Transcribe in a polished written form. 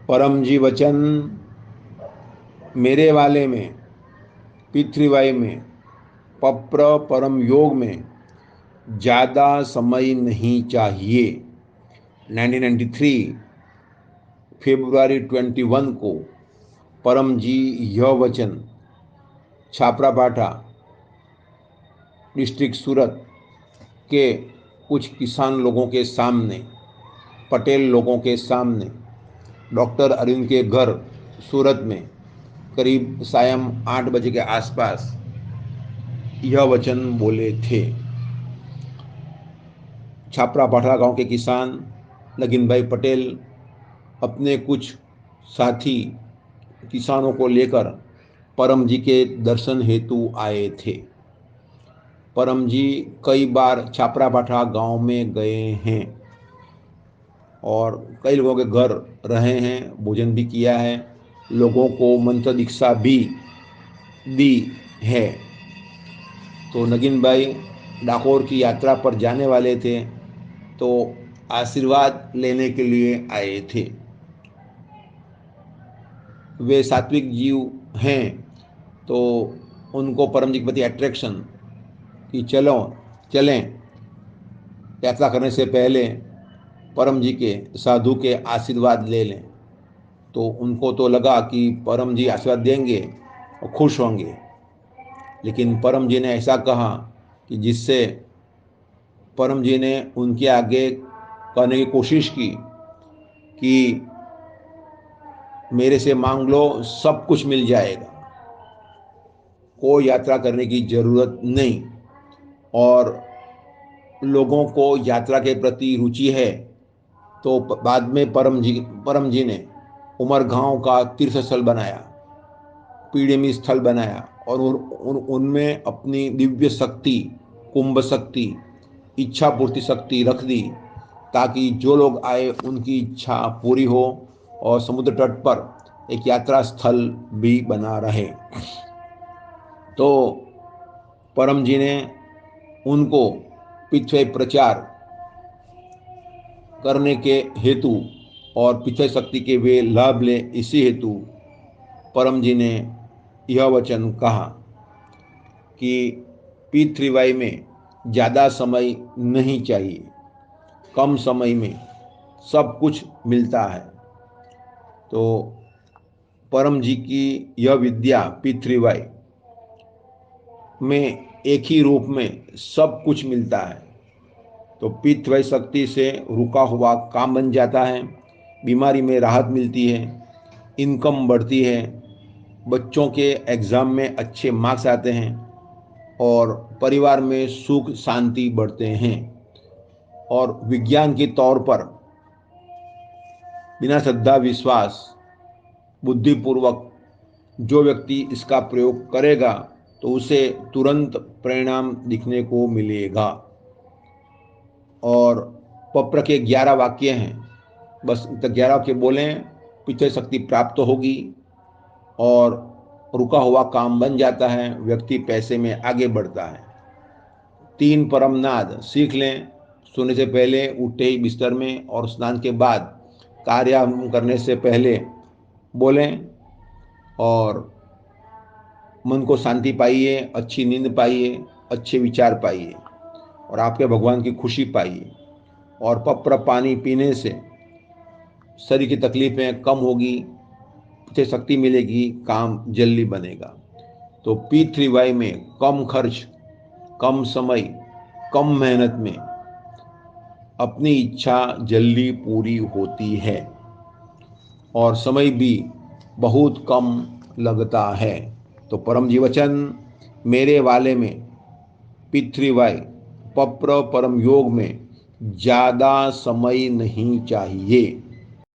परम जी वचन मेरे वाले में, पृथ्वीवाई में, पप्र परम योग में ज़्यादा समय नहीं चाहिए। 1993 फरवरी 21 को परम जी यह वचन छापरापाठा डिस्ट्रिक्ट सूरत के कुछ किसान लोगों के सामने, पटेल लोगों के सामने, डॉक्टर अरविंद के घर सूरत में करीब सायं 8 बजे के आसपास यह वचन बोले थे। छापरापाठा गांव के किसान नगीन भाई पटेल अपने कुछ साथी किसानों को लेकर परम जी के दर्शन हेतु आए थे। परम जी कई बार छापरापाठा गांव में गए हैं और कई लोगों के घर रहे हैं, भोजन भी किया है, लोगों को मंत्र दीक्षा भी दी है। तो नगीन भाई डाकोर की यात्रा पर जाने वाले थे, तो आशीर्वाद लेने के लिए आए थे। वे सात्विक जीव हैं, तो उनको परम जी के प्रति अट्रैक्शन कि चलो चलें, यात्रा करने से पहले परम जी के साधु के आशीर्वाद ले लें। तो उनको तो लगा कि परम जी आशीर्वाद देंगे और खुश होंगे, लेकिन परम जी ने ऐसा कहा कि जिससे परम जी ने उनके आगे कहने की कोशिश की कि मेरे से मांग लो, सब कुछ मिल जाएगा, कोई यात्रा करने की जरूरत नहीं। और लोगों को यात्रा के प्रति रुचि है, तो बाद में परम जी ने उमरगांव का तीर्थ स्थल बनाया, पीड़िमी स्थल बनाया और उनमें अपनी दिव्य शक्ति, कुंभ शक्ति, इच्छा पूर्ति शक्ति रख दी, ताकि जो लोग आए उनकी इच्छा पूरी हो और समुद्र तट पर एक यात्रा स्थल भी बना रहे। तो परम जी ने उनको पिछले प्रचार करने के हेतु और पिछले शक्ति के वे लाभ ले, इसी हेतु परम जी ने यह वचन कहा कि पृथ्वीवाई में ज़्यादा समय नहीं चाहिए, कम समय में सब कुछ मिलता है। तो परम जी की यह विद्या पृथ्वीवाई में एक ही रूप में सब कुछ मिलता है। तो पृथ्वी शक्ति से रुका हुआ काम बन जाता है, बीमारी में राहत मिलती है, इनकम बढ़ती है, बच्चों के एग्ज़ाम में अच्छे मार्क्स आते हैं और परिवार में सुख शांति बढ़ते हैं। और विज्ञान के तौर पर बिना श्रद्धा विश्वास बुद्धिपूर्वक जो व्यक्ति इसका प्रयोग करेगा तो उसे तुरंत परिणाम दिखने को मिलेगा। और पप्र के 11 वाक्य हैं, बस 11 वाक्य बोलें, पिछले शक्ति प्राप्त होगी और रुका हुआ काम बन जाता है, व्यक्ति पैसे में आगे बढ़ता है। 3 परमनाद सीख लें, सोने से पहले, उठते ही बिस्तर में और स्नान के बाद, कार्य करने से पहले बोलें और मन को शांति पाइए, अच्छी नींद पाइए, अच्छे विचार पाइए और आपके भगवान की खुशी पाइए। और पप्र पानी पीने से शरीर की तकलीफें कम होगी, पीछे शक्ति मिलेगी, काम जल्दी बनेगा। तो पृथ्वीवाई में कम खर्च, कम समय, कम मेहनत में अपनी इच्छा जल्दी पूरी होती है और समय भी बहुत कम लगता है। तो परम जी वचन मेरे वाले में, पृथ्वीवाई पप्र परम योग में ज़्यादा समय नहीं चाहिए।